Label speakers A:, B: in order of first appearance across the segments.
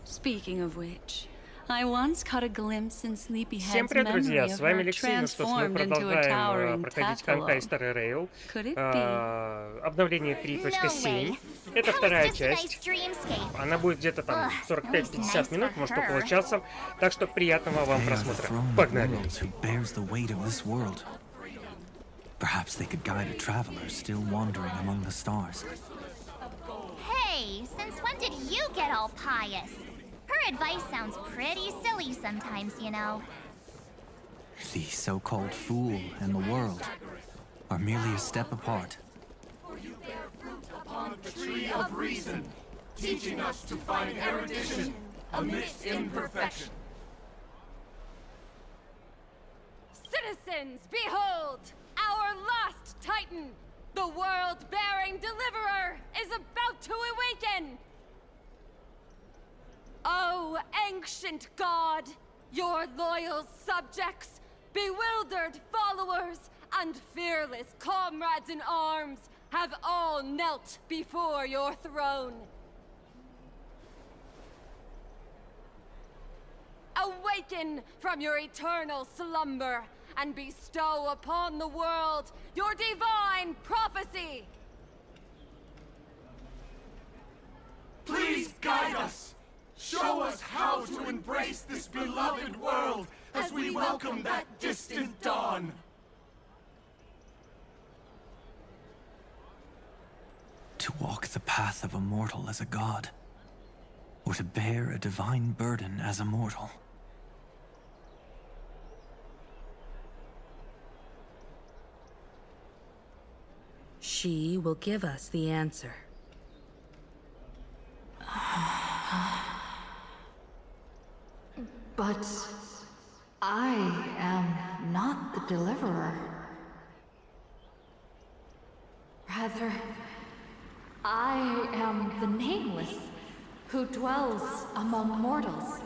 A: Speaking of which, I once caught a glimpse in Sleepyhead's
B: Всем привет, друзья!
A: memory
B: С
A: of
B: вами
A: her
B: Алексей. Ну что ж, мы
A: transformed into a
B: продолжаем
A: towering
B: проходить Honkai
A: tadpole.
B: Star Rail.
A: Could it be?
B: Обновление 3.7. Это вторая часть. Она будет где-то там 45-50 минут, может около часа. Так что приятного вам просмотра. Погнали!
C: Perhaps they could guide a traveler still wandering among the stars.
D: Hey, since when did you get all pious? Her advice sounds pretty silly sometimes, you know.
C: The so-called fool and the world are merely a step apart.
E: For you bear fruit upon the tree of reason, teaching us to find erudition amidst imperfection.
F: Citizens, behold! Our last Titan, the world-bearing deliverer, is about to awaken! Oh, ancient god, your loyal subjects, bewildered followers, and fearless comrades in arms have all knelt before your throne. Awaken from your eternal slumber and bestow upon the world your divine prophecy!
E: Please guide us! Show us how to embrace this beloved world as we welcome that distant dawn!
C: To walk the path of a mortal as a god, or to bear a divine burden as a mortal.
G: She will give us the answer.
H: But I am not the deliverer. Rather, I am the nameless who dwells among mortals.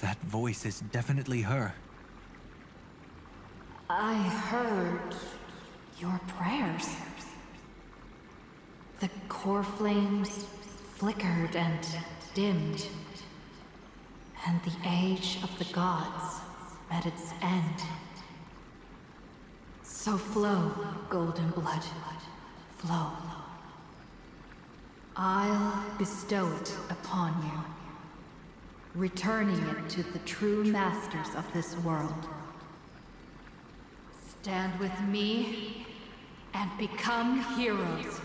C: That voice is definitely her.
H: I heard your prayers. The core flames flickered and dimmed, and the age of the gods met its end. So flow, golden blood, flow. I'll bestow it upon you, returning it to the true masters of this world. Stand with me and become heroes.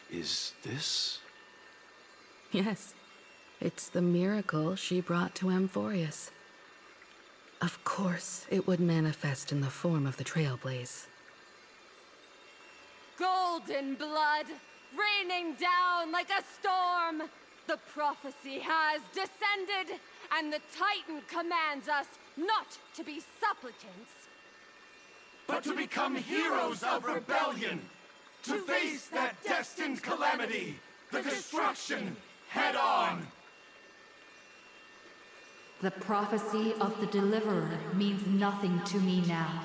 E: Is this?
G: Yes, it's the miracle she brought to Amfореus. Of course, it would manifest in the form of the Trailblaze.
F: Golden blood, raining down like a storm! The prophecy has descended, and the Titan commands us not to be supplicants,
E: But to become heroes of rebellion! To face that destined calamity! The destruction head on!
H: The prophecy of the Deliverer means nothing to me now.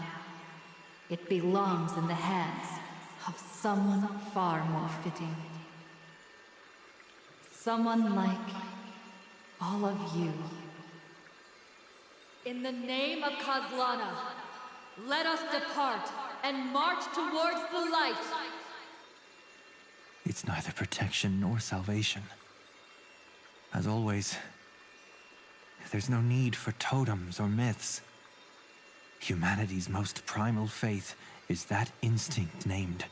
H: It belongs in the hands of someone far more fitting. Someone like all of you. In the name of Kozlana, let us depart and march towards the light.
C: It's neither protection nor salvation. As always, there's no need for totems or myths. Humanity's most primal faith is that instinct named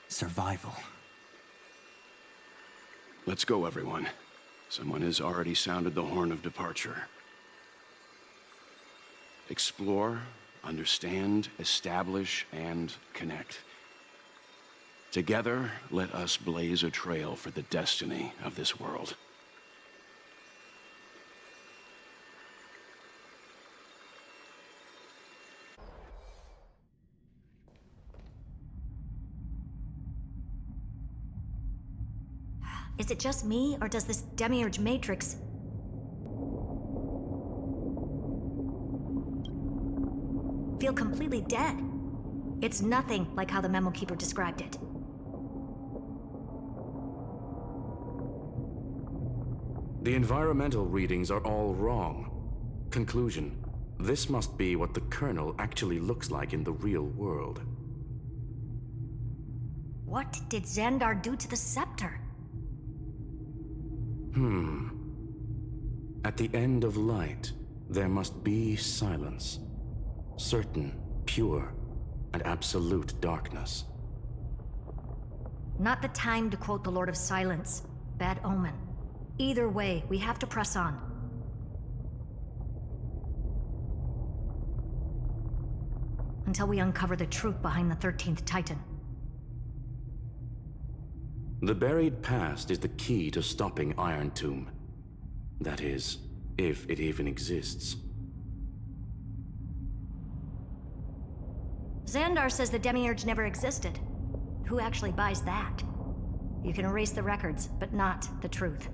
C: survival.
I: Let's go, everyone. Someone has already sounded the horn of departure. Explore, understand, establish, and connect. Together, let us blaze a trail for the destiny of this world.
D: Is it just me, or does this demiurge matrix feel completely dead?
J: It's nothing like how the memo keeper described it.
I: The environmental readings are all wrong. Conclusion: this must be what the kernel actually looks like in the real world.
J: What did Xandar do to the scepter?
I: At the end of light, there must be silence. Certain, pure, and absolute darkness.
J: Not the time to quote the Lord of Silence. Bad omen. Either way, we have to press on. Until we uncover the truth behind the 13th Titan.
I: The buried past is the key to stopping Iron Tomb. That is, if it even exists.
J: Xandar says the Demiurge never existed. Who actually buys that? You can erase the records, but not the truth.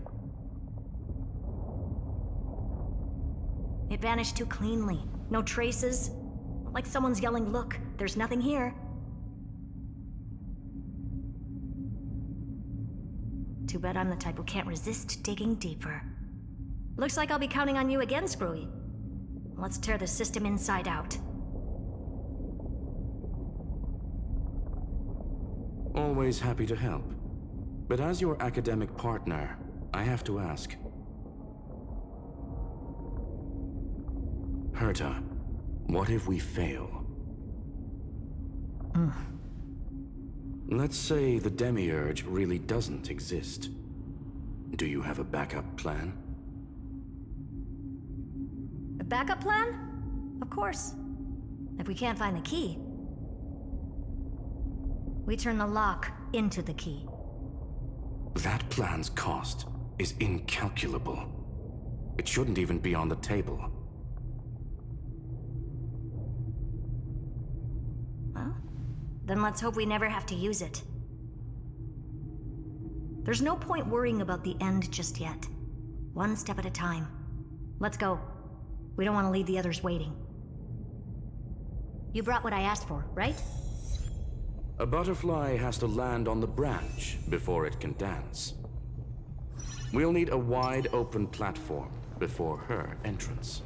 J: It vanished too cleanly. No traces. Like someone's yelling, "Look, there's nothing here." Too bad I'm the type who can't resist digging deeper. Looks like I'll be counting on you again, Screwy. Let's tear the system inside out.
I: Always happy to help. But as your academic partner, I have to ask. Herta, what if we fail? Let's say the Demiurge really doesn't exist. Do you have a backup plan?
J: A backup plan? Of course. If we can't find the key, we turn the lock into the key.
I: That plan's cost is incalculable. It shouldn't even be on the table.
J: Well, then let's hope we never have to use it. There's no point worrying about the end just yet. One step at a time. Let's go. We don't want to leave the others waiting. You brought what I asked for, right?
I: A butterfly has to land on the branch before it can dance. We'll need a wide open platform before her entrance.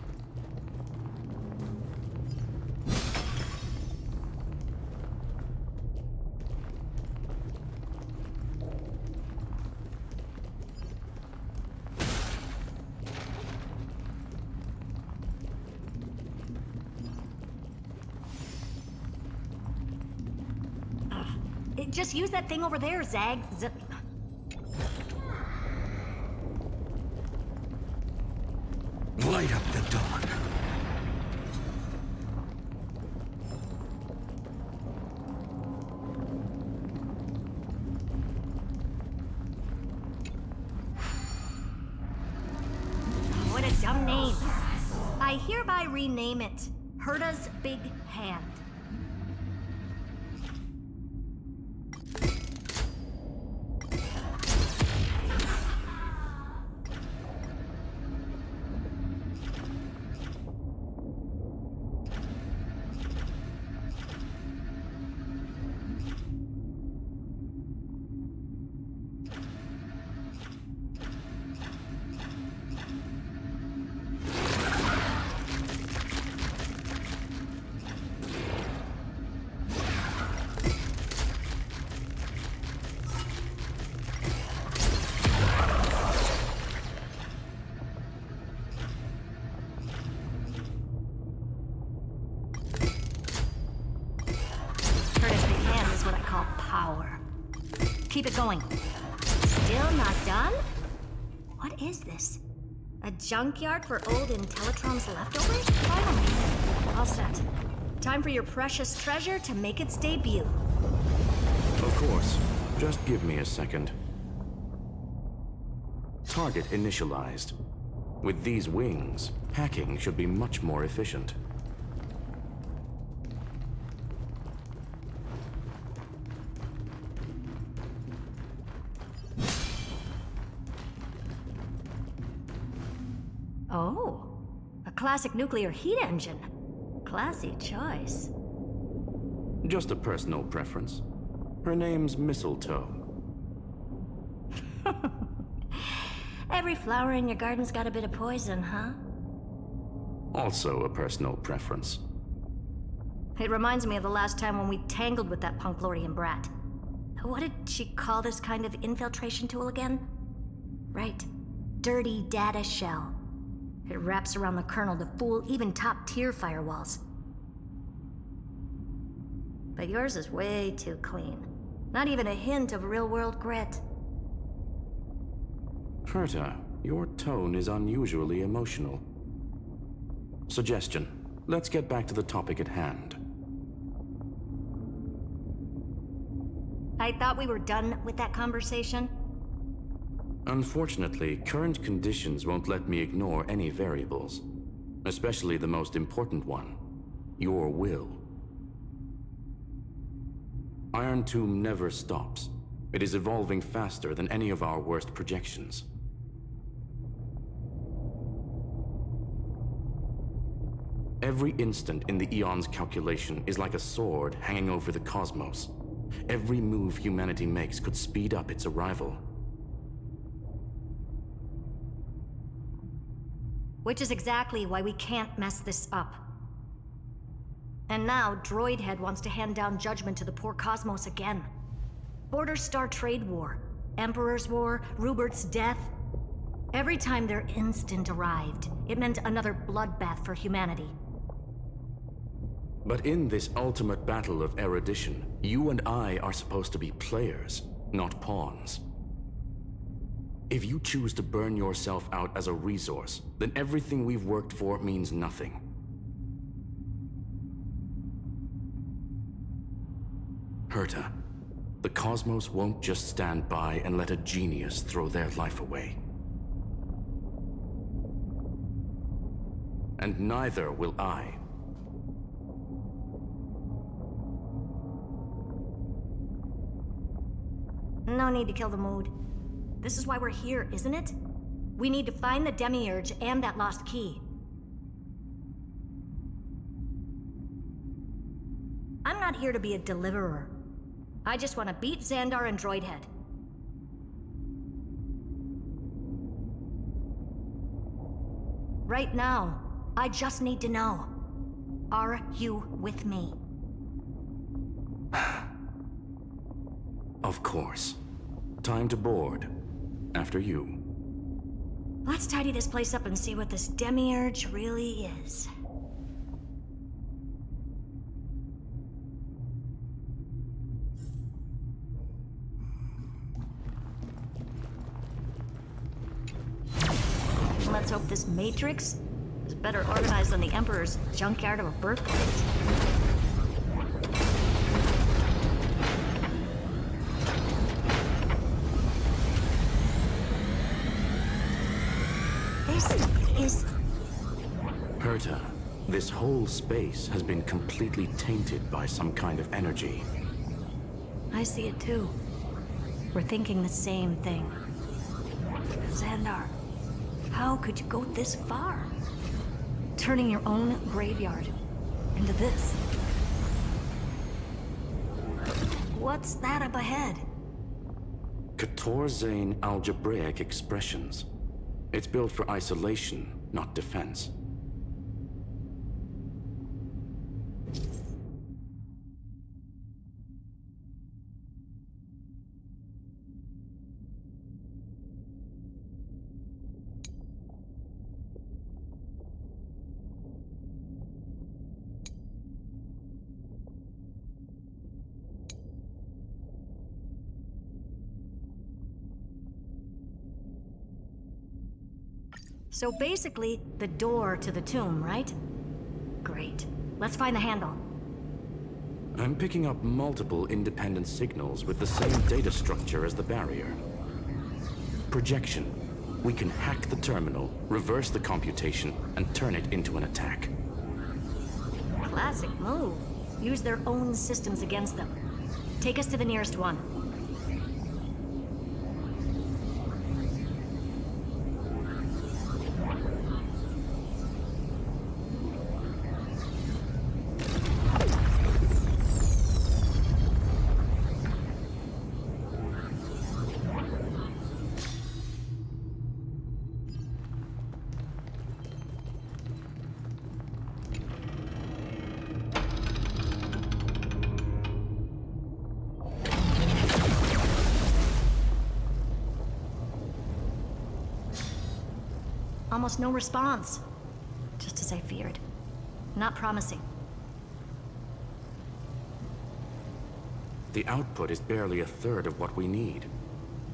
J: Just use that thing over there, Zag.
C: Light up the dawn.
J: What a dumb name. I hereby rename it Herta's Big Hand. Keep it going. Still not done? What is this? A junkyard for old Intellitrom's leftovers? Finally. All set. Time for your precious treasure to make its debut.
I: Of course. Just give me a second. Target initialized. With these wings, hacking should be much more efficient.
J: Oh, a classic nuclear heat engine. Classy choice.
I: Just a personal preference. Her name's Mistletoe.
J: Every flower in your garden's got a bit of poison, huh?
I: Also a personal preference.
J: It reminds me of the last time when we tangled with that Punklorian brat. What did she call this kind of infiltration tool again? Right. Dirty data shell. It wraps around the kernel to fool even top-tier firewalls. But yours is way too clean. Not even a hint of real-world grit.
I: Herta, your tone is unusually emotional. Suggestion. Let's get back to the topic at hand.
J: I thought we were done with that conversation.
I: Unfortunately, current conditions won't let me ignore any variables. Especially the most important one. Your will. Iron Tomb never stops. It is evolving faster than any of our worst projections. Every instant in the Eon's calculation is like a sword hanging over the cosmos. Every move humanity makes could speed up its arrival.
J: Which is exactly why we can't mess this up. And now, Droidhead wants to hand down judgment to the poor cosmos again. Border Star Trade War, Emperor's War, Rupert's death. Every time their instant arrived, it meant another bloodbath for humanity.
I: But in this ultimate battle of erudition, you and I are supposed to be players, not pawns. If you choose to burn yourself out as a resource, then everything we've worked for means nothing. Herta, the cosmos won't just stand by and let a genius throw their life away. And neither will I.
J: No need to kill the mood. This is why we're here, isn't it? We need to find the Demiurge and that lost key. I'm not here to be a deliverer. I just want to beat Xandar and Droidhead. Right now, I just need to know. Are you with me?
I: Of course. Time to board. After you.
J: Let's tidy this place up and see what this Demiurge really is. Let's hope this Matrix is better organized than the Emperor's junkyard of a birthplace. This is...
I: Herta, this whole space has been completely tainted by some kind of energy.
J: I see it too. We're thinking the same thing. Xandar, how could you go this far? Turning your own graveyard into this. What's that up ahead?
I: Katorzane algebraic expressions. It's built for isolation, not defense.
J: So basically, the door to the tomb, right? Great. Let's find the handle.
I: I'm picking up multiple independent signals with the same data structure as the barrier. Projection. We can hack the terminal, reverse the computation, and turn it into an attack.
J: Classic move. Use their own systems against them. Take us to the nearest one. almost no response. Just as I feared. Not promising.
I: The output is barely a third of what we need.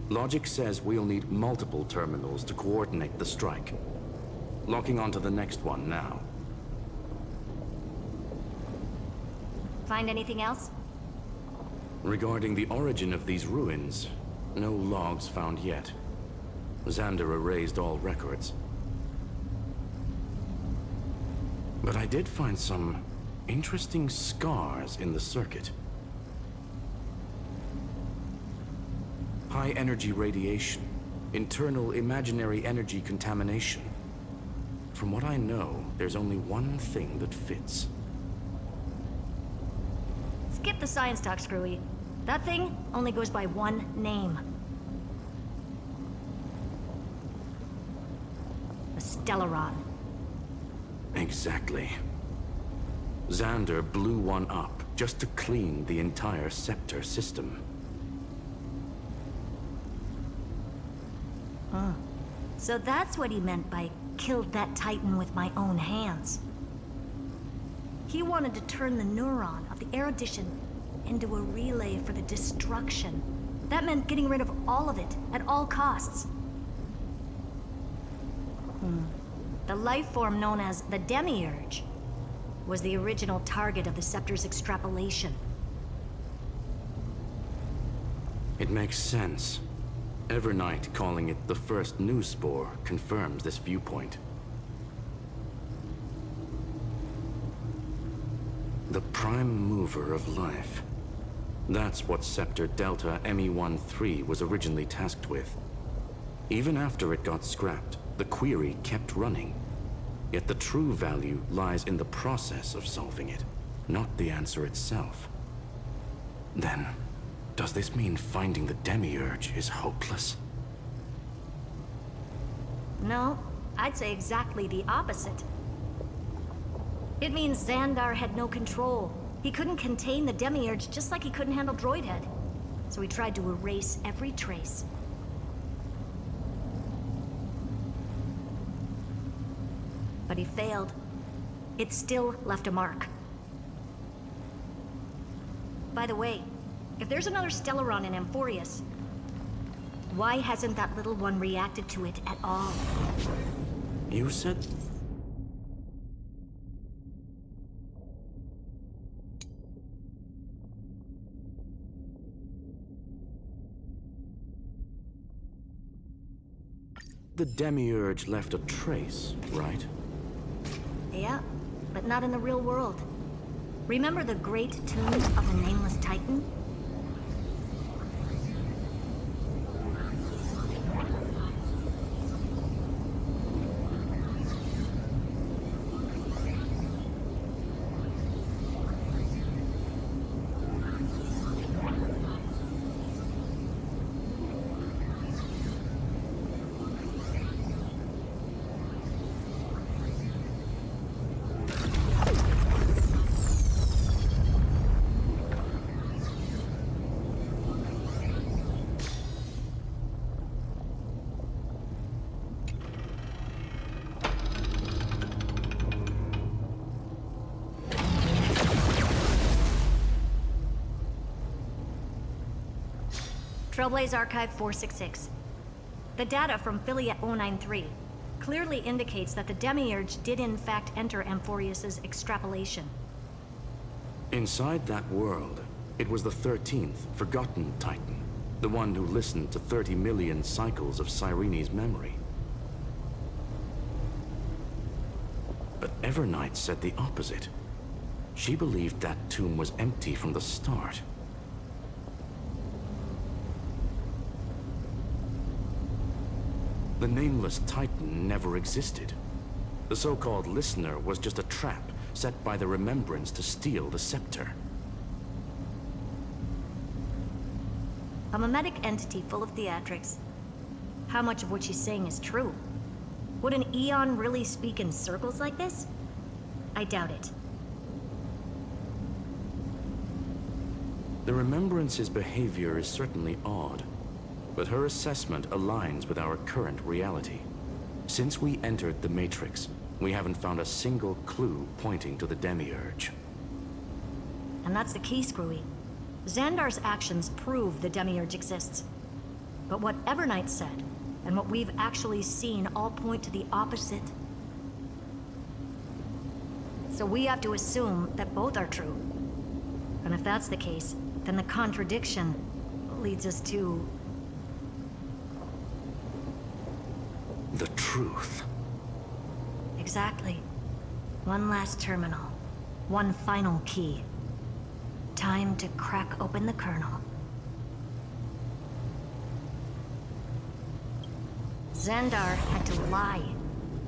I: Logic says we'll need multiple terminals to coordinate the strike. Locking onto the next one now.
J: Find anything else?
I: Regarding the origin of these ruins, no logs found yet. Xander erased all records. But I did find some interesting scars in the circuit. High energy radiation, internal imaginary energy contamination. From what I know, there's only one thing that fits.
J: Skip the science talk, Screwy. That thing only goes by one name. The Stellaron.
I: Exactly. Xander blew one up just to clean the entire Scepter system.
J: Huh. So that's what he meant by killed that Titan with my own hands. He wanted to turn the neuron of the erudition into a relay for the destruction. That meant getting rid of all of it at all costs. The life form known as the Demiurge was the original target of the Scepter's extrapolation.
I: It makes sense. Evernight calling it the first new spore confirms this viewpoint. The prime mover of life. That's what Scepter Delta ME-13 was originally tasked with. Even after it got scrapped, the query kept running. Yet the true value lies in the process of solving it, not the answer itself. Then, does this mean finding the Demiurge is hopeless?
J: No, I'd say exactly the opposite. It means Xandar had no control. He couldn't contain the Demiurge just like he couldn't handle Droidhead. So he tried to erase every trace. But he failed. It still left a mark. By the way, if there's another Stellaron in Amfореus, why hasn't that little one reacted to it at all?
I: You said... The Demiurge left a trace, right?
J: Yeah, but not in the real world. Remember the great tomb of the Nameless Titan? Trailblaze Archive 466. The data from Philia 093 clearly indicates that the Demiurge did in fact enter Amphorius' extrapolation.
I: Inside that world, it was the 13th, forgotten Titan. The one who listened to 30 million cycles of Cyrene's memory. But Evernight said the opposite. She believed that tomb was empty from the start. The Nameless Titan never existed. The so-called Listener was just a trap set by the Remembrance to steal the scepter.
J: A mimetic entity full of theatrics. How much of what she's saying is true? Would an Eon really speak in circles like this? I doubt it.
I: The Remembrance's behavior is certainly odd, but her assessment aligns with our current reality. Since we entered the Matrix, we haven't found a single clue pointing to the Demiurge.
J: And that's the key, Screwy. Xandar's actions prove the Demiurge exists. But what Evernight said, and what we've actually seen all point to the opposite. So we have to assume that both are true. And if that's the case, then the contradiction leads us to...
I: the truth.
J: Exactly. One last terminal. One final key. Time to crack open the kernel. Xandar had to lie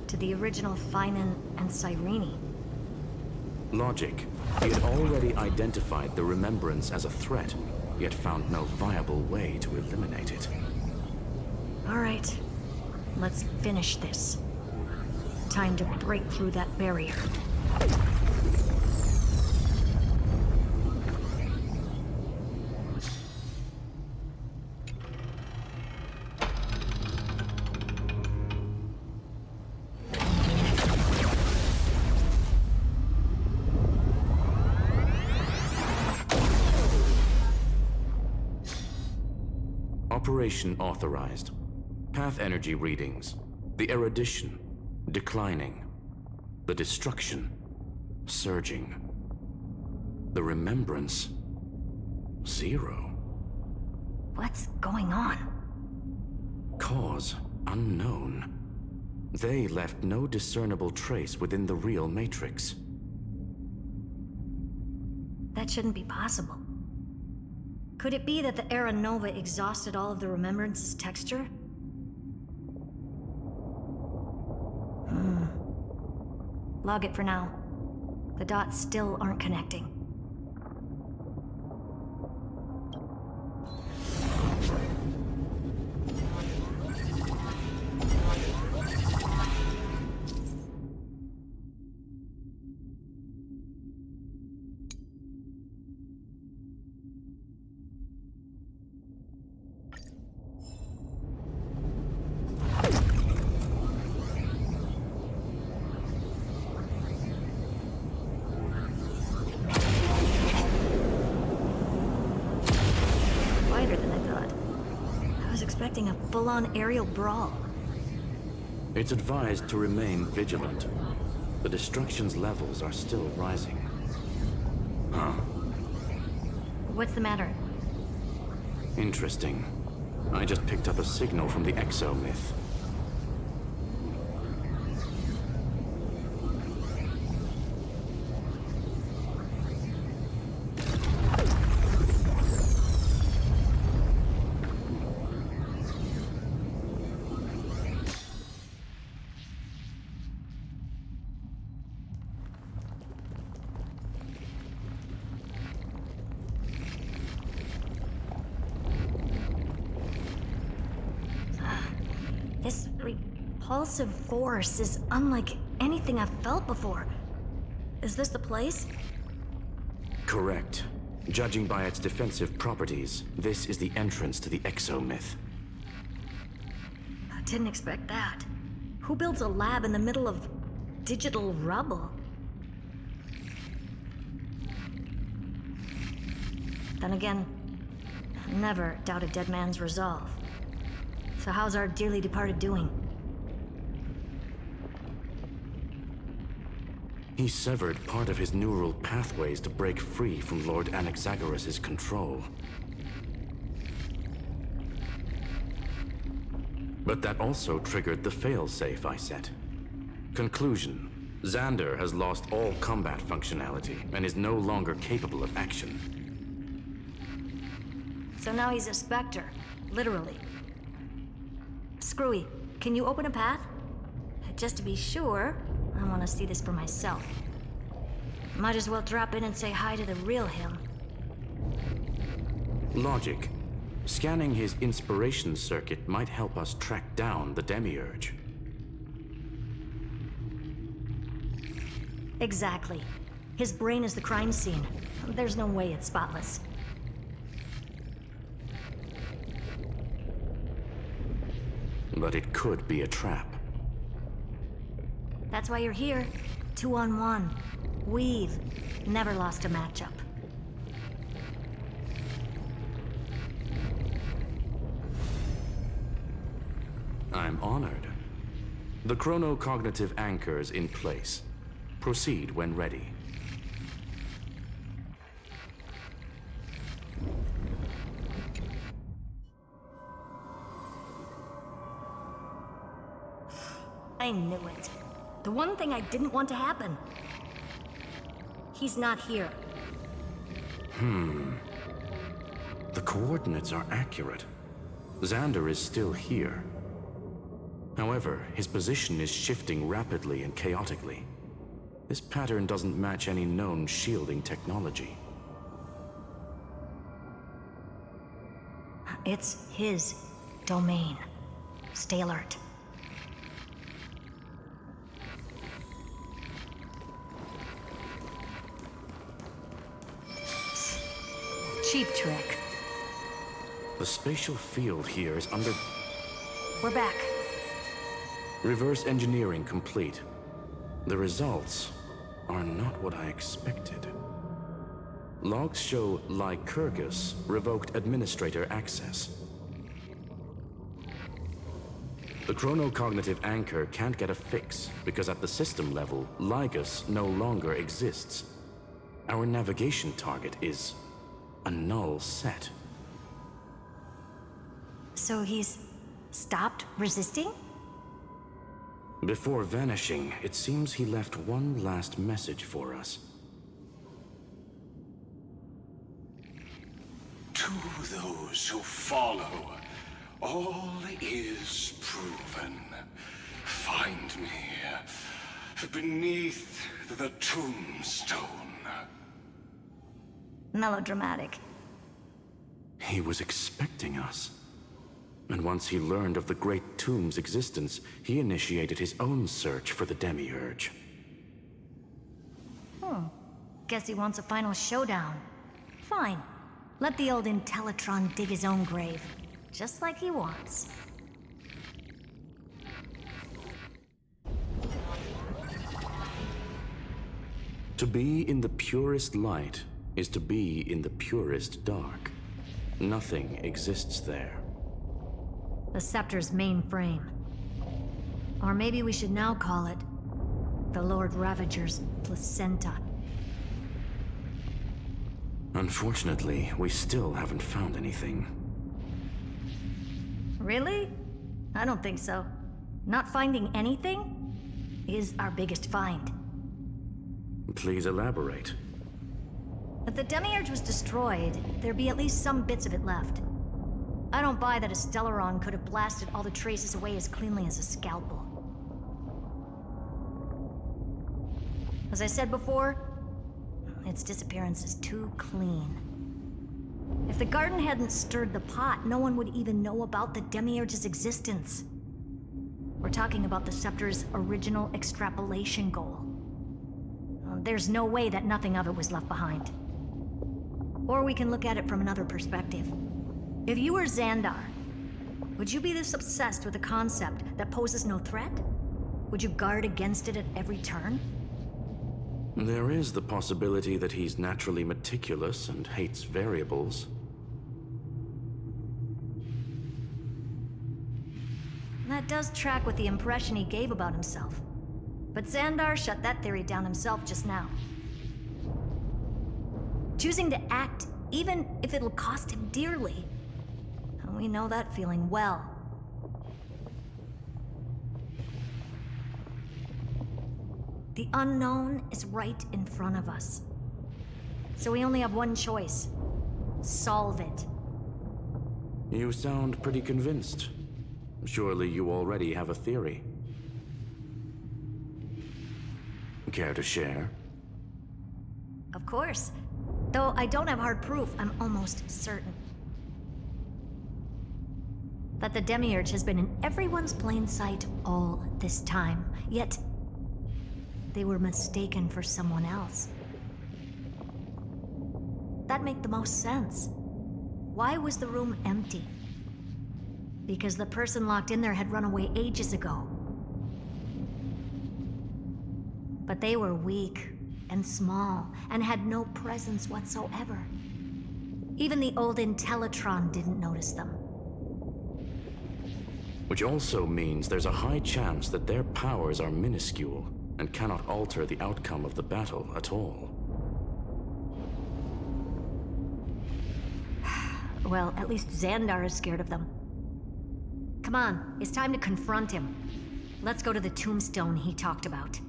J: to the original Finan and Cyrene.
I: Logic. He had already identified the remembrance as a threat, yet found no viable way to eliminate it.
J: All right. Let's finish this. Time to break through that barrier.
I: Operation authorized. Path energy readings. The erudition, declining. The destruction, surging. The remembrance, 0.
J: What's going on?
I: Cause, unknown. They left no discernible trace within the real Matrix.
J: That shouldn't be possible. Could it be that the Era Nova exhausted all of the remembrance's texture? Log it for now. The dots still aren't connecting. A full-on aerial brawl.
I: It's advised to remain vigilant. The destruction's levels are still rising. Huh.
J: What's the matter?
I: Interesting. I just picked up a signal from the Exo myth.
J: This repulsive force is unlike anything I've felt before. Is this the place?
I: Correct. Judging by its defensive properties, this is the entrance to the Exo myth.
J: I didn't expect that. Who builds a lab in the middle of digital rubble? Then again, never doubt a dead man's resolve. So how's our dearly departed doing?
I: He severed part of his neural pathways to break free from Lord Anaxagoras' control. But that also triggered the failsafe I set. Conclusion: Xander has lost all combat functionality and is no longer capable of action.
J: So now he's a specter, literally. Screwy, can you open a path? Just to be sure, I want to see this for myself. Might as well drop in and say hi to the real him.
I: Logic. Scanning his inspiration circuit might help us track down the Demiurge.
J: Exactly. His brain is the crime scene. There's no way it's spotless.
I: But it could be a trap.
J: That's why you're here. 2-on-1. We've never lost a matchup.
I: I'm honored. The chronocognitive anchor is in place. Proceed when ready.
J: I knew it. The one thing I didn't want to happen. He's not here.
I: The coordinates are accurate. Xander is still here. However, his position is shifting rapidly and chaotically. This pattern doesn't match any known shielding technology.
J: It's his domain. Stay alert. Cheap trick.
I: The spatial field here is under...
J: We're back.
I: Reverse engineering complete. The results are not what I expected. Logs show Lycurgus revoked administrator access. The chronocognitive anchor can't get a fix because at the system level, Lygus no longer exists. Our navigation target is a null set.
J: So he's stopped resisting?
I: Before vanishing, it seems he left one last message for us.
E: To those who follow, all is proven. Find me beneath the tombstone.
J: Melodramatic.
I: He was expecting us. And once he learned of the Great Tomb's existence, he initiated his own search for the Demiurge.
J: Guess he wants a final showdown. Fine. Let the old Intellitron dig his own grave. Just like he wants.
I: To be in the purest light is to be in the purest dark. Nothing exists there.
J: The Scepter's mainframe. Or maybe we should now call it the Lord Ravager's placenta.
I: Unfortunately, we still haven't found anything.
J: Really? I don't think so. Not finding anything is our biggest find.
I: Please elaborate.
J: If the Demiurge was destroyed, there'd be at least some bits of it left. I don't buy that a Stellaron could have blasted all the traces away as cleanly as a scalpel. As I said before, its disappearance is too clean. If the garden hadn't stirred the pot, no one would even know about the Demiurge's existence. We're talking about the Scepter's original extrapolation goal. There's no way that nothing of it was left behind. Or we can look at it from another perspective. If you were Xandar, would you be this obsessed with a concept that poses no threat? Would you guard against it at every turn?
I: There is the possibility that he's naturally meticulous and hates variables.
J: That does track with the impression he gave about himself. But Xandar shut that theory down himself just now. Choosing to act, even if it'll cost him dearly. We know that feeling well. The unknown is right in front of us. So we only have one choice. Solve it.
I: You sound pretty convinced. Surely you already have a theory. Care to share?
J: Of course. Though I don't have hard proof, I'm almost certain that the Demiurge has been in everyone's plain sight all this time. Yet, they were mistaken for someone else. That'd make the most sense. Why was the room empty? Because the person locked in there had run away ages ago. But they were weak and small and had no presence whatsoever. Even the old Intellitron didn't notice them.
I: Which also means there's a high chance that their powers are minuscule and cannot alter the outcome of the battle at all.
J: Well, at least Xandar is scared of them. Come on, it's time to confront him. Let's go to the tombstone he talked about.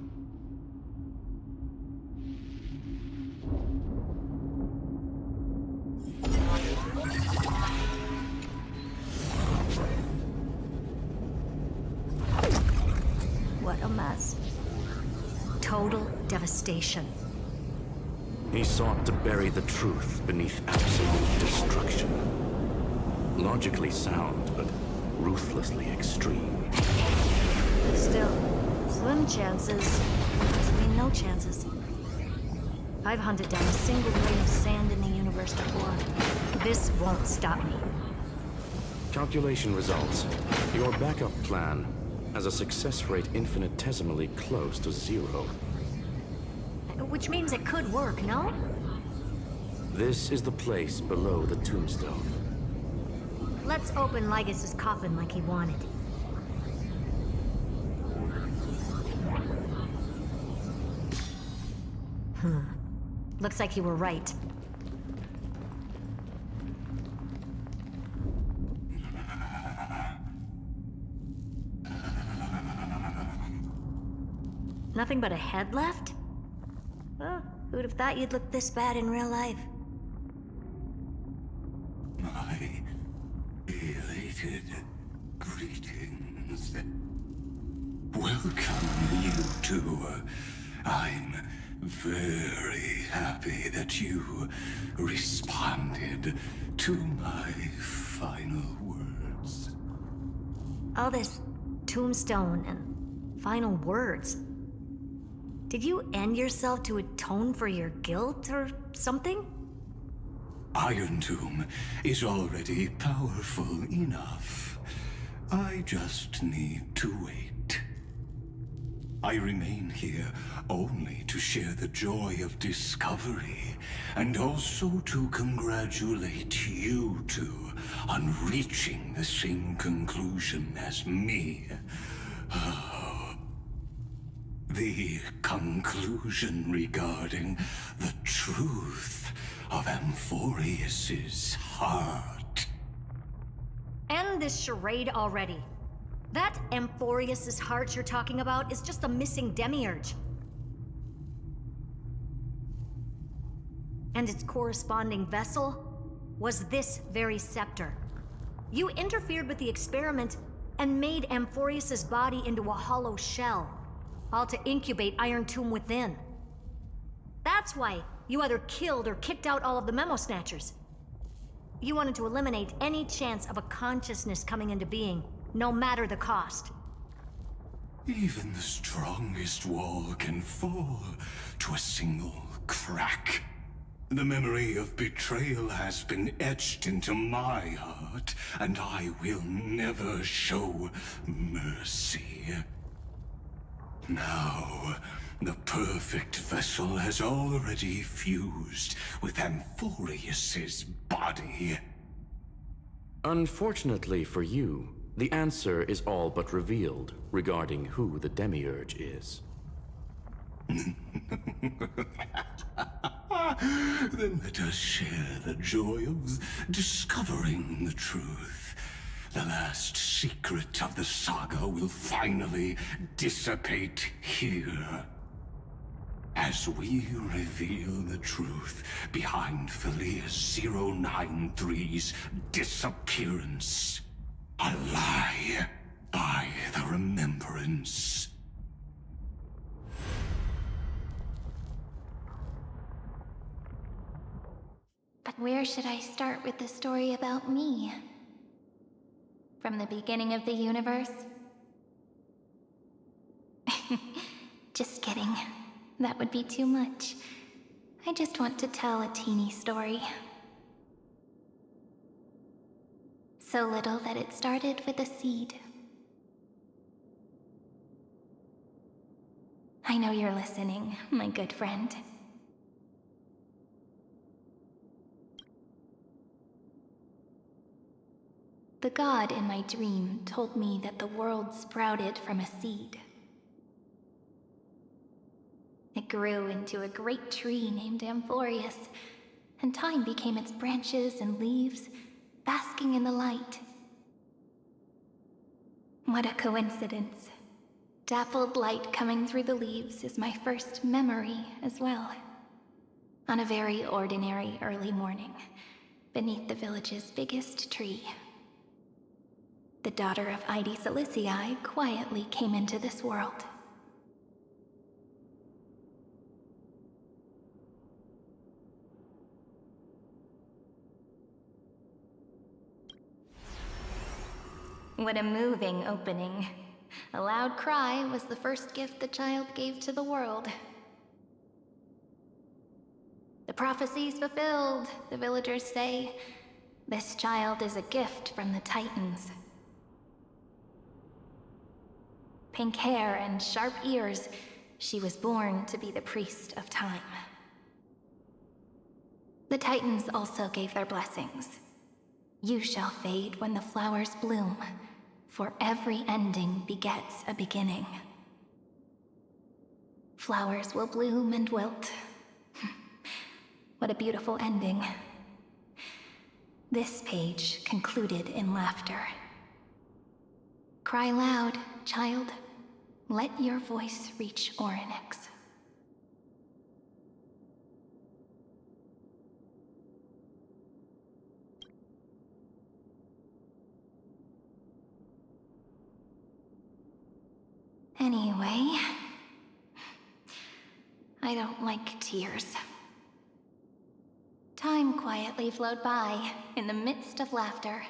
J: What a mess. Total devastation.
I: He sought to bury the truth beneath absolute destruction. Logically sound, but ruthlessly extreme.
J: Still, slim chances doesn't mean no chances. I've hunted down a single grain of sand in the universe before. This won't stop me.
I: Calculation results. Your backup plan has a success rate infinitesimally close to 0.
J: Which means it could work, no?
I: This is the place below the tombstone.
J: Let's open Lygus' coffin like he wanted. Looks like you were right. Nothing but a head left? Well, who'd have thought you'd look this bad in real life?
E: My elated greetings. Welcome, you two. I'm very happy that you responded to my final words.
J: All this tombstone and final words. Did you end yourself to atone for your guilt or something?
E: Iron Tomb is already powerful enough. I just need to wait. I remain here only to share the joy of discovery, and also to congratulate you two on reaching the same conclusion as me. The conclusion regarding the truth of Amfореus's heart.
J: End this charade already. That Amfореus's heart you're talking about is just a missing demiurge. And its corresponding vessel was this very scepter. You interfered with the experiment and made Amfореus's body into a hollow shell, all to incubate Iron Tomb within. That's why you either killed or kicked out all of the Memo Snatchers. You wanted to eliminate any chance of a consciousness coming into being, no matter the cost.
E: Even the strongest wall can fall to a single crack. The memory of betrayal has been etched into my heart, and I will never show mercy. Now, the perfect vessel has already fused with Amfореus's body.
I: Unfortunately for you, the answer is all but revealed regarding who the demiurge is.
E: Then let us share the joy of discovering the truth. The last secret of the saga will finally dissipate here. As we reveal the truth behind Philius 093's disappearance. A lie by the remembrance.
D: But where should I start with the story about me? From the beginning of the universe? Just kidding. That would be too much. I just want to tell a teeny story. So little that it started with a seed. I know you're listening, my good friend. The god in my dream told me that the world sprouted from a seed. It grew into a great tree named Amfореus, and time became its branches and leaves, basking in the light. What a coincidence. Dappled light coming through the leaves is my first memory as well. On a very ordinary early morning, beneath the village's biggest tree, the daughter of Idi Silicii quietly came into this world. What a moving opening. A loud cry was the first gift the child gave to the world. The prophecy's fulfilled, the villagers say. This child is a gift from the Titans. Pink hair and sharp ears, she was born to be the priest of time. The Titans also gave their blessings. You shall fade when the flowers bloom, for every ending begets a beginning. Flowers will bloom and wilt. What a beautiful ending. This page concluded in laughter. Cry loud, child. Let your voice reach Orynyx. Anyway, I don't like tears. Time quietly flowed by in the midst of laughter.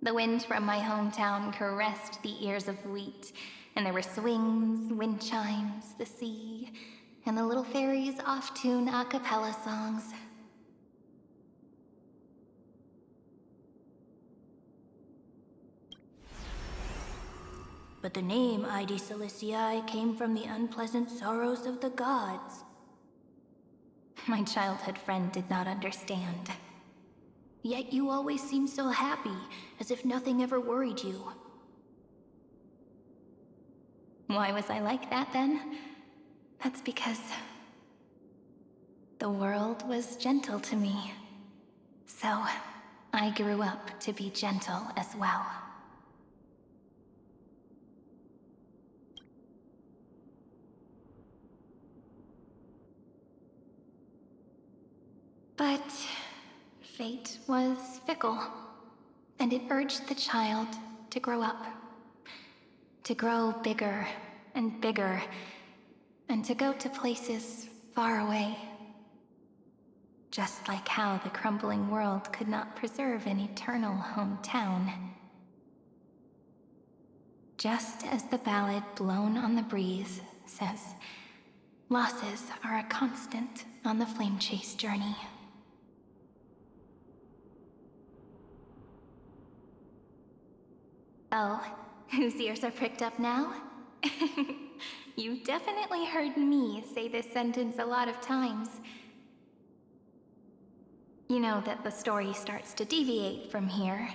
D: The wind from my hometown caressed the ears of wheat, and there were swings, wind chimes, the sea, and the little fairies off-tune a cappella songs. But the name Idi Silicii came from the unpleasant sorrows of the gods. My childhood friend did not understand. Yet you always seemed so happy, as if nothing ever worried you. Why was I like that then? That's because the world was gentle to me. So I grew up to be gentle as well. But fate was fickle, and it urged the child to grow up. To grow bigger and bigger, and to go to places far away. Just like how the crumbling world could not preserve an eternal hometown. Just as the ballad blown on the breeze says, losses are a constant on the flame chase journey. Oh, whose ears are pricked up now? You've definitely heard me say this sentence a lot of times. You know that the story starts to deviate from here.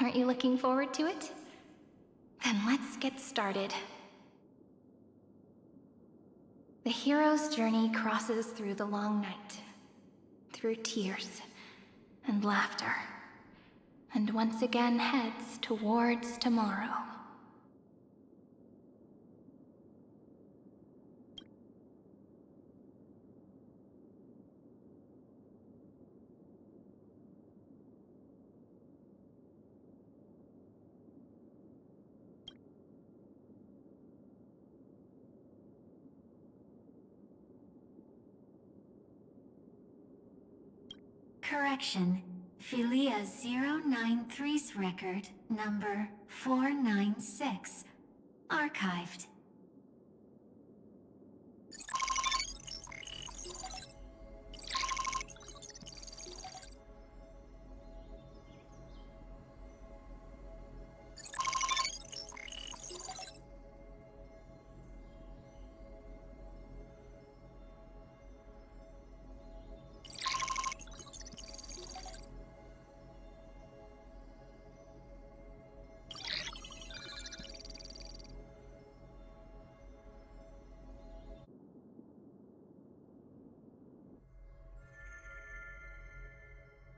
D: Aren't you looking forward to it? Then let's get started. The hero's journey crosses through the long night, through tears and laughter, and once again heads towards tomorrow.
K: Correction. Philia 093's record, number 496. Archived.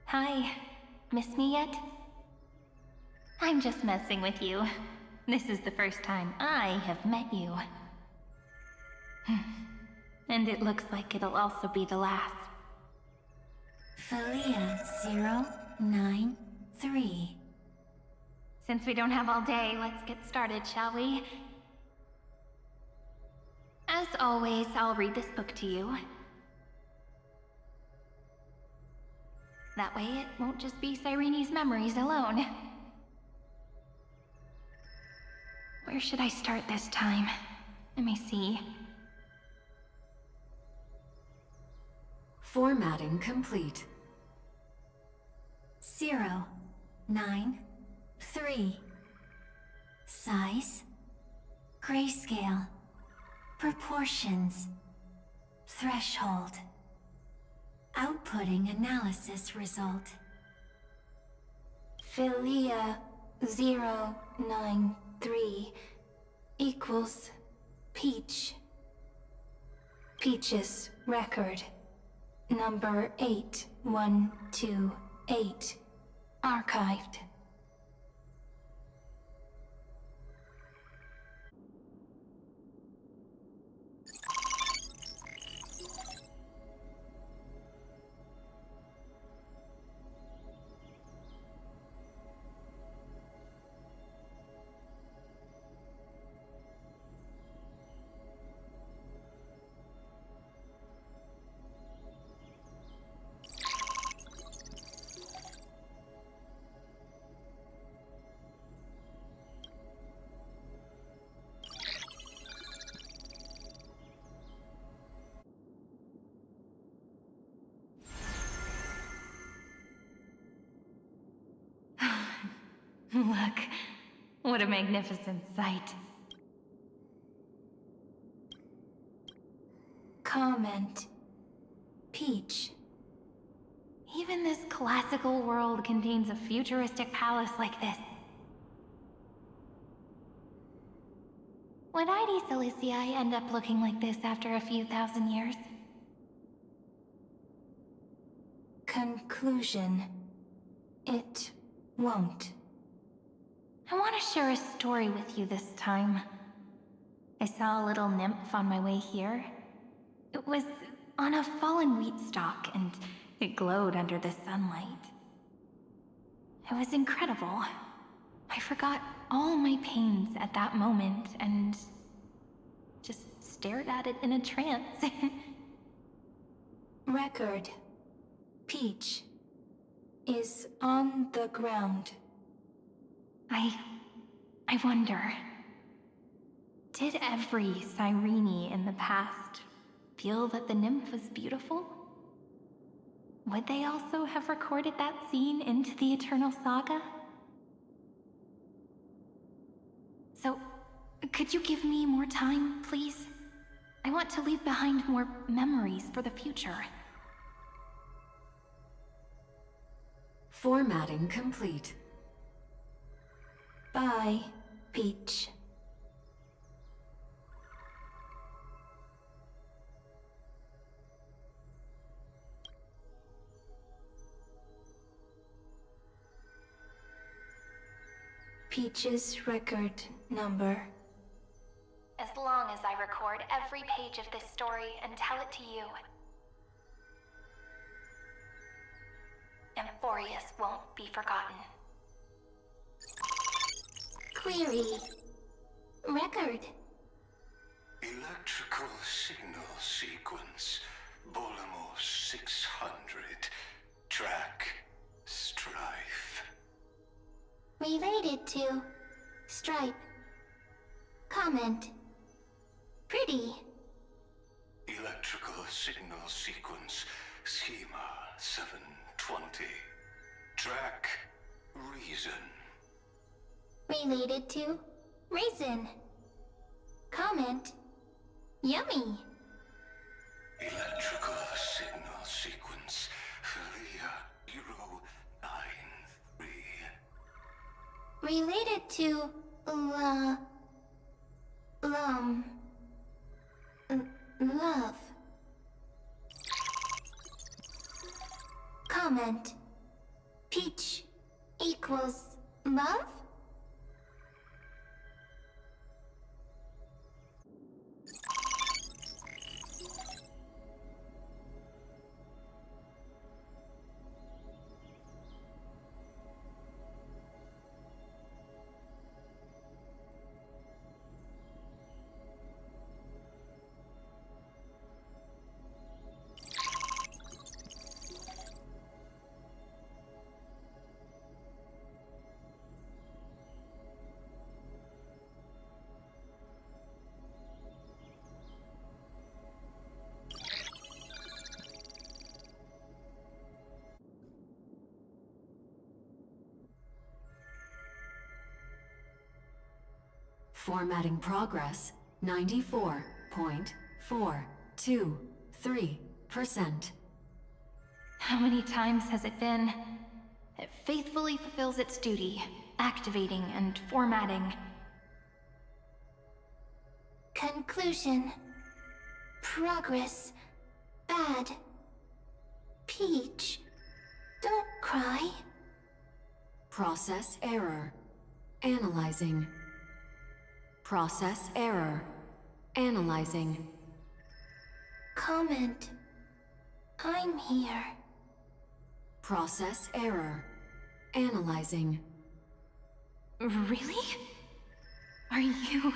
D: Hi. Miss me yet? I'm just messing with you. This is the first time I have met you. And it looks like it'll also be the last.
K: Philia 093.
D: Since we don't have all day, let's get started, shall we? As always, I'll read this book to you. That way it won't just be Cyrene's memories alone. Where should I start this time? Let me see.
H: Formatting complete.
K: 093. Size. Grayscale. Proportions. Threshold. Outputting analysis result.
D: Philia 093 equals Peach. Peach's record. Number 8128. Archived. Look, what a magnificent sight. Comment. Peach. Even this classical world contains a futuristic palace like this. Would ID Ciliciae end up looking like this after a few thousand years? Conclusion. It won't. I want to share a story with you this time. I saw a little nymph on my way here. It was on a fallen wheat stalk, and it glowed under the sunlight. It was incredible. I forgot all my pains at that moment and just stared at it in a trance. Record. Peach is on the ground. I wonder, did every Cyrene in the past feel that the nymph was beautiful? Would they also have recorded that scene into the Eternal Saga? So, could you give me more time, please? I want to leave behind more memories for the future.
H: Formatting complete.
D: Bye, Peach. Peach's record number. As long as I record every page of this story and tell it to you, Amfореus won't be forgotten. Query. Record.
E: Electrical signal sequence. Bolamos 600. Track. Strife.
D: Related to Stripe. Comment. Pretty.
E: Electrical signal sequence. Schema 720. Track. Reason.
D: Related to Raisin. Comment. Yummy.
E: Electrical signal sequence. Philia 093.
D: Related to love. Comment.
K: Peach equals love?
H: Formatting progress 94.423%.
D: How many times has it been? It faithfully fulfills its duty, activating and formatting.
K: Conclusion. Progress. Bad. Peach. Don't cry.
H: Process error. Analyzing. Process error. Analyzing.
K: Comment. I'm here.
H: Process error. Analyzing.
D: Really? Are you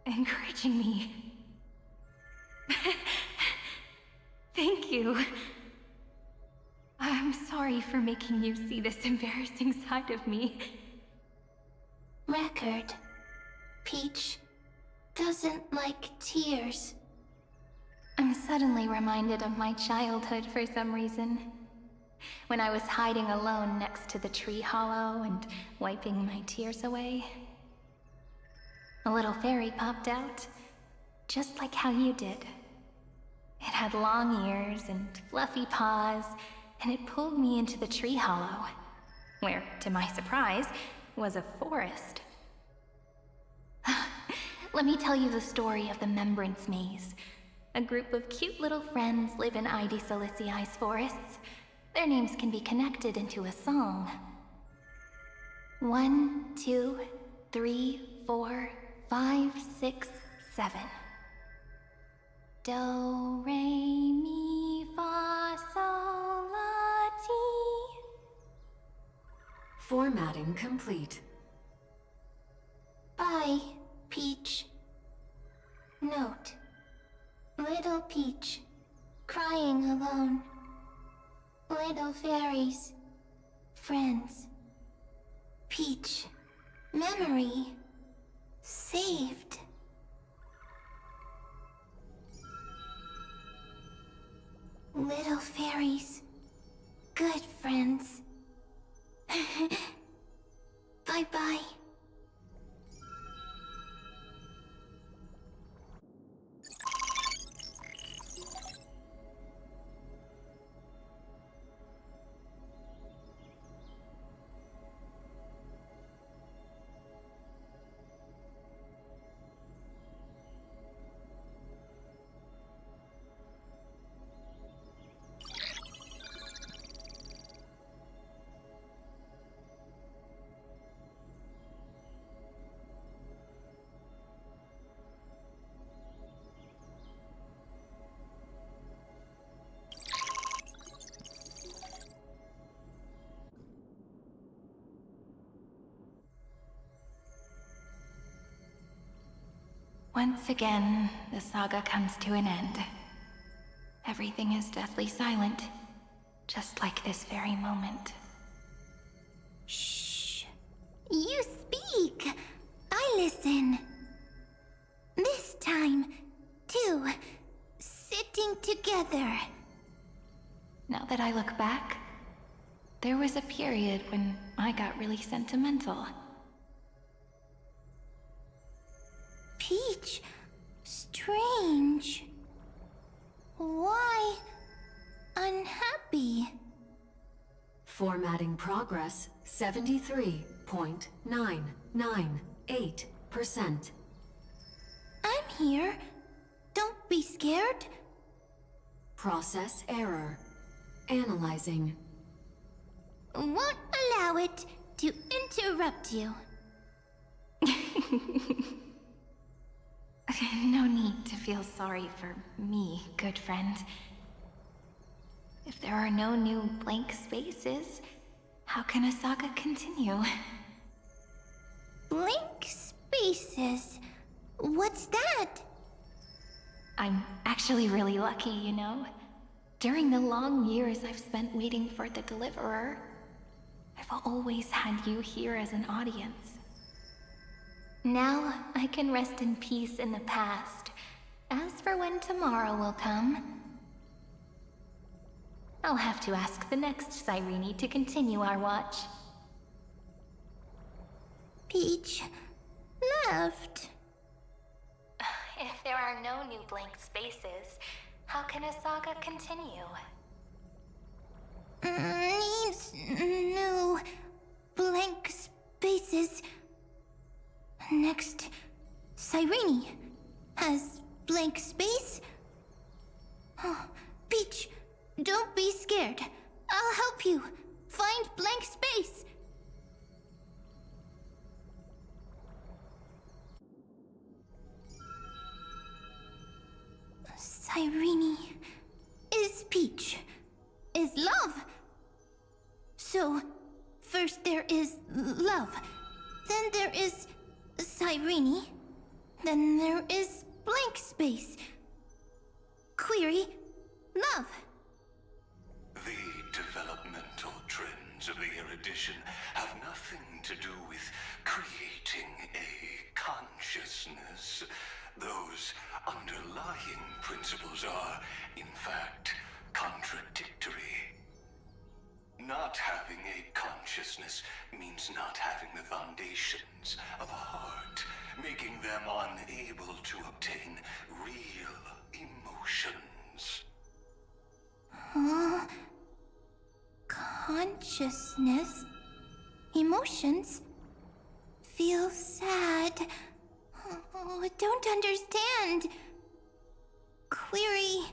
D: encouraging me? Thank you. I'm sorry for making you see this embarrassing side of me.
K: Record. Peach doesn't like tears.
D: I'm suddenly reminded of my childhood for some reason. When I was hiding alone next to the tree hollow and wiping my tears away. A little fairy popped out, just like how you did. It had long ears and fluffy paws, and it pulled me into the tree hollow, where, to my surprise, was a forest. Let me tell you the story of the Membrance Maze. A group of cute little friends live in Ide Silicii's forests. Their names can be connected into a song. 1, 2, 3, 4, 5, 6, 7. Do, re, mi, fa, sol, la, ti.
H: Formatting complete.
K: Bye, Peach. Note. Little Peach, crying alone. Little fairies, friends. Peach, memory, saved. Little fairies, good friends. Bye-bye.
D: Once again, the saga comes to an end. Everything is deathly silent, just like this very moment.
K: Shh. You speak. I listen. This time, too. Sitting together.
D: Now that I look back, there was a period when I got really sentimental.
K: Peach, strange. Why unhappy?
H: Formatting progress 73.998%.
K: I'm here. Don't be scared.
H: Process error. Analyzing.
K: won't allow it to interrupt you.
D: No need to feel sorry for me, good friend. If there are no new blank spaces, how can a saga continue?
K: Blank spaces? What's that?
D: I'm actually really lucky, you know. During the long years I've spent waiting for the Deliverer, I've always had you here as an audience. Now I can rest in peace in the past. As for when tomorrow will come, I'll have to ask the next Cyrene to continue our watch.
K: Peach left.
D: If there are no new blank spaces, how can a saga continue?
K: Needs new blank spaces. Next, Cyrene has blank space. Oh, Peach, don't be scared. I'll help you find blank space. Cyrene is Peach, is love. So, first there is love, then there is Cyrene, then there is blank space. Query, love.
E: The developmental trends of the erudition have nothing to do with creating a consciousness. Those underlying principles are, in fact, contradictory. Not having a consciousness means not having the foundations of a heart, making them unable to obtain real emotions.
K: Consciousness, emotions, feel sad. Oh, don't understand. Query,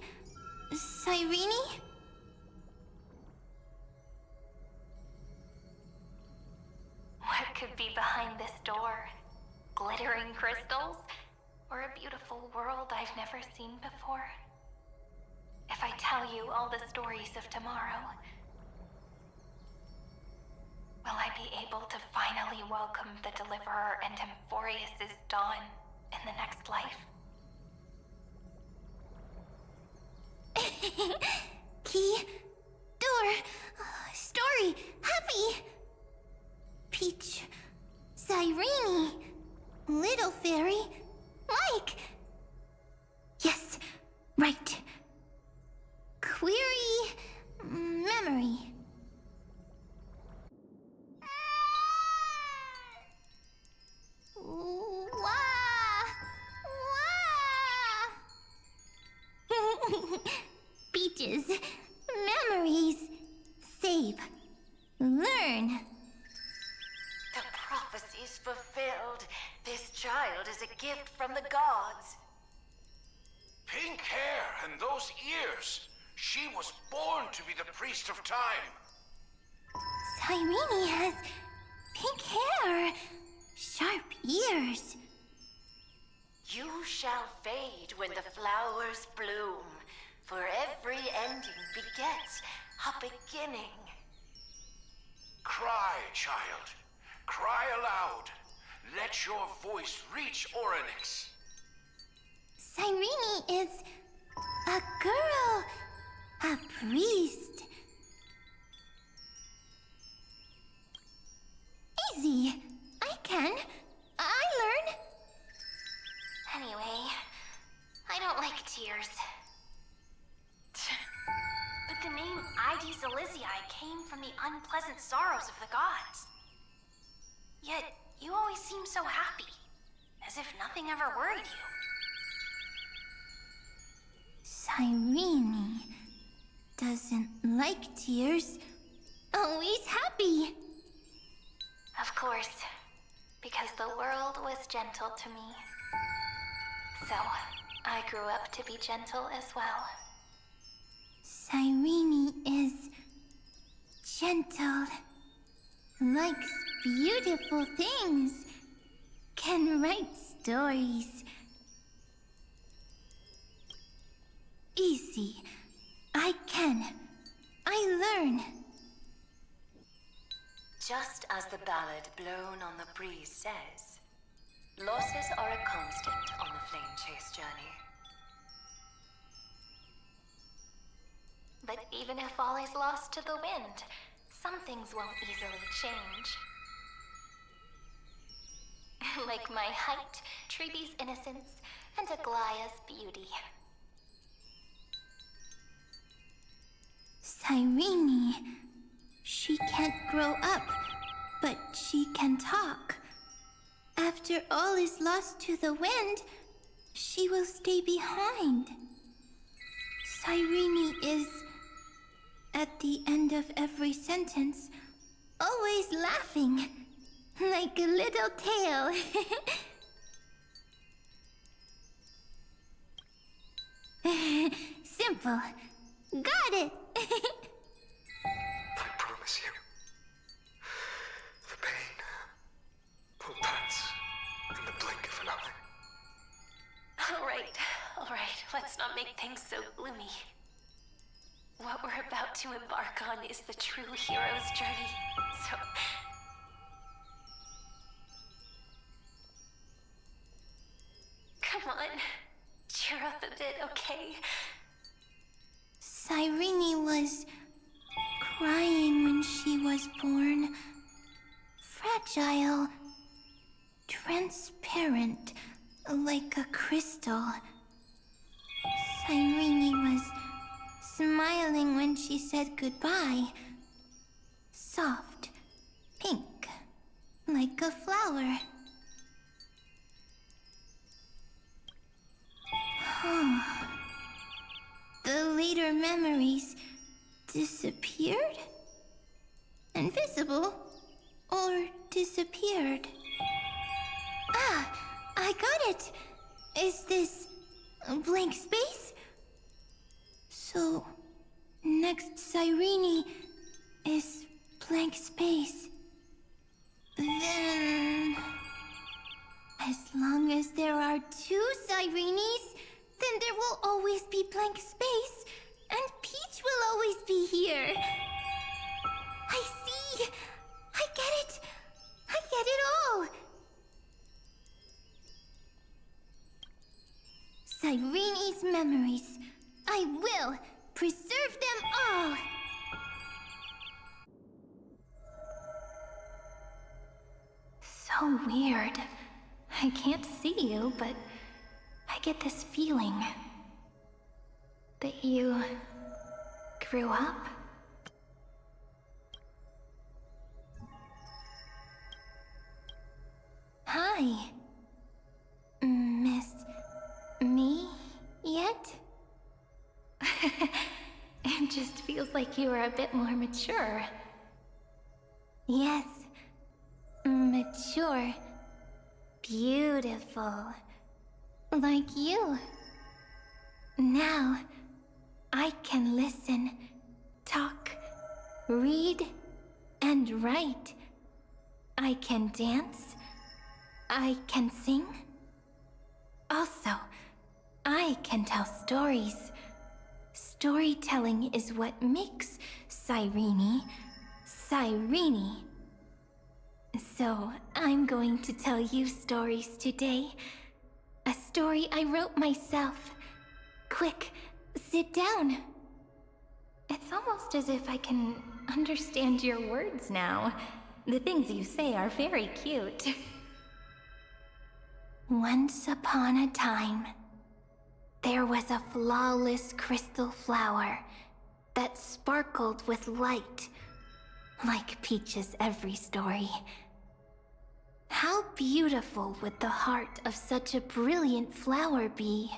K: Cyrene?
D: What could be behind this door? Glittering crystals? Or a beautiful world I've never seen before? If I tell you all the stories of tomorrow, will I be able to finally welcome the Deliverer and Amfореus' dawn in the next life?
K: Key, door, story, happy. Peach, Cyrene, little fairy, like. Yes, right. Query, memory. Wah! Wah! Peaches, memories, save, learn.
J: The prophecy's fulfilled. This child is a gift from the gods.
L: Pink hair and those ears. She was born to be the priest of time.
K: Cyrene has pink hair, sharp ears.
J: You shall fade when the flowers bloom, for every ending begets a beginning.
L: Cry, child. Cry aloud. Let your voice reach Orynyx.
K: Cyrene is a girl, a priest. Easy. I can. I learn.
J: Anyway, I don't like tears. But the name Ides Elysiae came from the unpleasant sorrows of the gods. Yet, you always seem so happy, as if nothing ever worried you.
K: Cyrene doesn't like tears. Always happy.
D: Of course, because the world was gentle to me. So, I grew up to be gentle as well.
K: Cyrene is gentle. likes beautiful things can write stories. Easy. I can. I learn.
M: Just as the ballad blown on the breeze says, losses are a constant on the flame chase journey.
D: But even if all is lost to the wind, some things won't easily change. Like my height, Triby's innocence, and Aglaya's beauty.
K: Cyrene. She can't grow up, but she can talk. After all is lost to the wind, she will stay behind. Cyrene is, at the end of every sentence, always laughing, like a little tail. Simple. Got it!
N: I promise you, the pain will pass in the blink of an eye.
M: All right, let's not make things so gloomy. What we're about to embark on is the true hero's journey, so... Come on, cheer up a bit, okay?
K: Cyrene was crying when she was born. Fragile. Transparent, like a crystal. Cyrene was smiling when she said goodbye. Soft, pink, like a flower. The later memories disappeared? Invisible? Or disappeared? Ah, I got it! Is this a blank space? So, next Cyrene is blank space. Then... as long as there are two Cyrenes, then there will always be blank space, and Peach will always be here. I see! I get it! I get it all! Cyrene's memories. I will preserve them all!
D: So weird. I can't see you, but I get this feeling that you grew up.
K: Hi. Miss me yet?
D: It just feels like you are a bit more mature.
K: Yes. Mature. Beautiful. Like you. Now, I can listen, talk, read, and write. I can dance. I can sing. Also, I can tell stories. Storytelling is what makes Cyrene, Cyrene. So, I'm going to tell you stories today. A story I wrote myself. Quick, sit down.
D: It's almost as if I can understand your words now. The things you say are very cute.
K: Once upon a time, there was a flawless crystal flower that sparkled with light, like Peach's every story. How beautiful would the heart of such a brilliant flower be?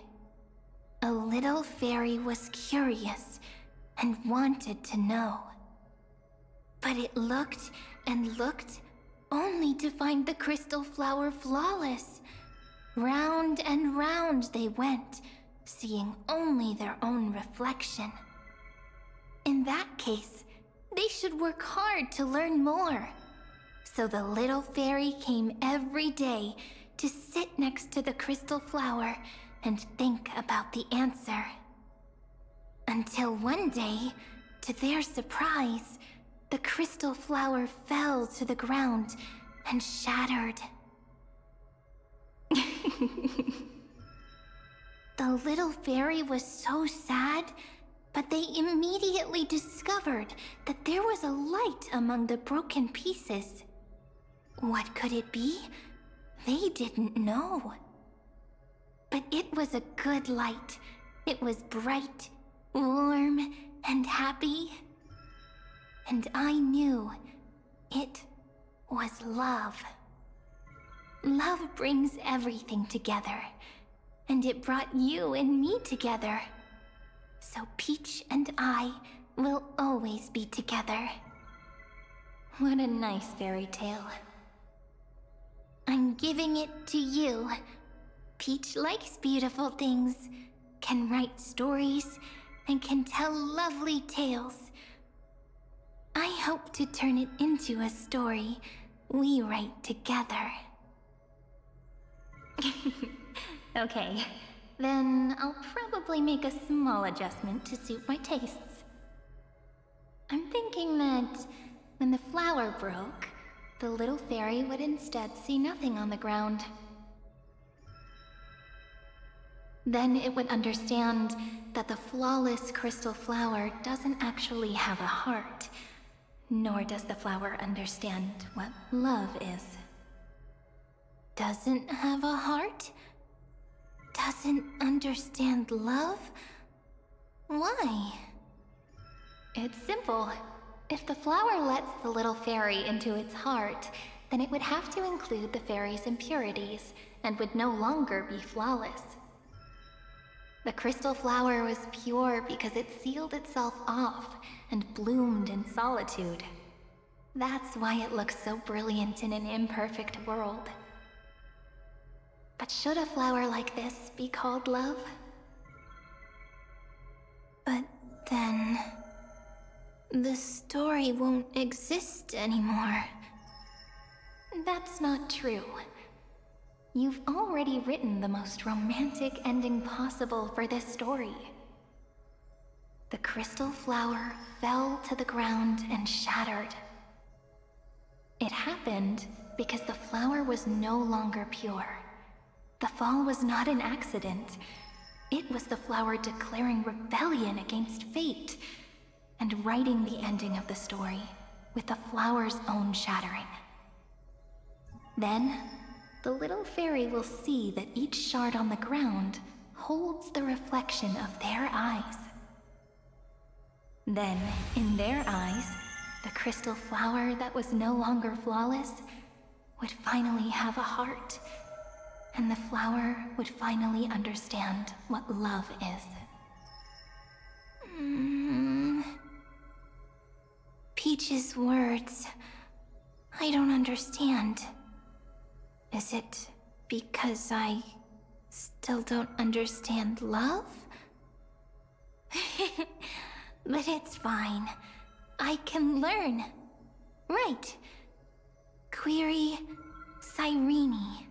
K: A little fairy was curious and wanted to know. But it looked and looked only to find the crystal flower flawless. Round and round they went, seeing only their own reflection. In that case, they should work hard to learn more. So the little fairy came every day to sit next to the crystal flower and think about the answer. Until one day, to their surprise, the crystal flower fell to the ground and shattered. The little fairy was so sad, but they immediately discovered that there was a light among the broken pieces. What could it be? They didn't know. But it was a good light. It was bright, warm, and happy. And I knew it was love. Love brings everything together. And it brought you and me together. So Peach and I will always be together. What a nice fairy tale. I'm giving it to you. Peach likes beautiful things, can write stories, and can tell lovely tales. I hope to turn it into a story we write together. Okay, then I'll probably make a small adjustment to suit my tastes. I'm thinking that when the flower broke, the little fairy would instead see nothing on the ground. Then it would understand that the flawless crystal flower doesn't actually have a heart, nor does the flower understand what love is. Doesn't have a heart? Doesn't understand love? Why? It's simple. If the flower lets the little fairy into its heart, then it would have to include the fairy's impurities, and would no longer be flawless. The crystal flower was pure because it sealed itself off and bloomed in solitude. That's why it looks so brilliant in an imperfect world. But should a flower like this be called love? But then the story won't exist anymore. That's not true. You've already written the most romantic ending possible for this story. The crystal flower fell to the ground and shattered. It happened because the flower was no longer pure. The fall was not an accident. It was the flower declaring rebellion against fate and writing the ending of the story with the flower's own shattering. Then, the little fairy will see that each shard on the ground holds the reflection of their eyes. Then, in their eyes, the crystal flower that was no longer flawless would finally have a heart, and the flower would finally understand what love is. Peach's words, I don't understand. Is it because I still don't understand love? But it's fine. I can learn. Right. Query Cyrene.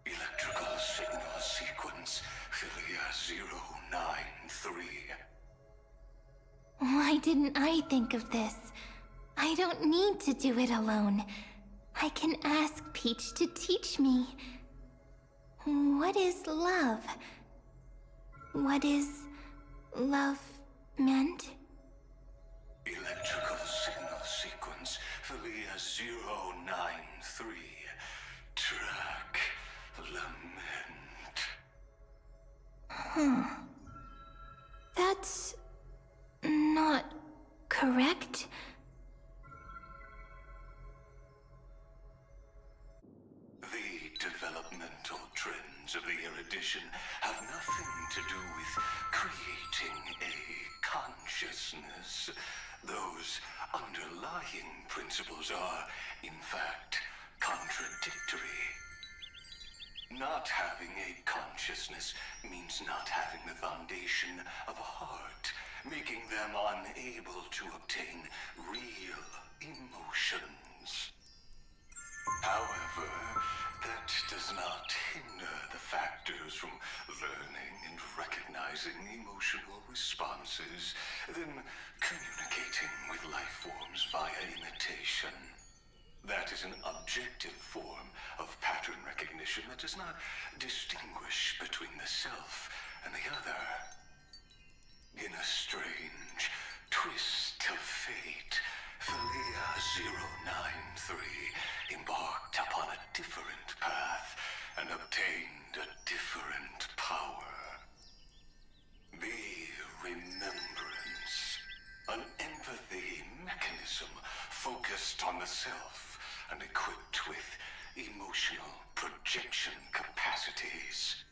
E: Electrical signal sequence, Philia 093.
K: Why didn't I think of this? I don't need to do it alone. I can ask Peach to teach me. What is love? What is love meant?
E: Electrical signal sequence, Philia 093. Track lament.
K: That's not correct.
E: The developmental trends of the erudition have nothing to do with creating a consciousness. Those underlying principles are, in fact, contradictory. Not having a consciousness means not having the foundation of a heart, making them unable to obtain real emotions. However, that does not hinder the factors from learning and recognizing emotional responses, then communicating with life forms via imitation. That is an objective form of pattern recognition that does not distinguish between the self and the other. In a strange twist of fate, Philia 093 embarked upon a different path and obtained a different power. The Remembrance, an empathy mechanism focused on the self and equipped with emotional projection capacities.